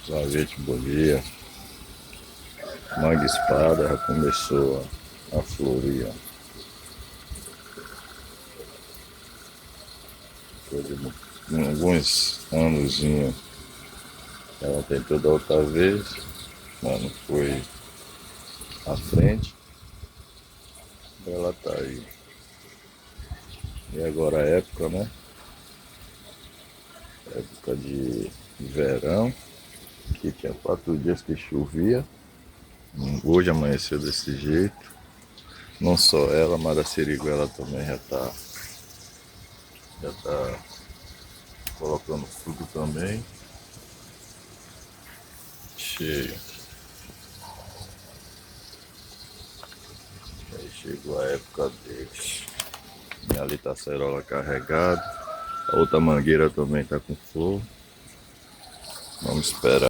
Lavete bolia, manga espada já começou a florir, ó. Depois de alguns anozinhos ela tentou da outra vez, mas não foi à frente. Ela tá aí. E agora a época, né? Época de verão, que tinha 4 dias que chovia. Hoje amanheceu desse jeito. Não só ela, mas a siriguela também já tá colocando fruto também. Cheio. Aí chegou a época deles. Minha ali tá a acerola carregada. A outra mangueira também tá com flor. Vamos esperar.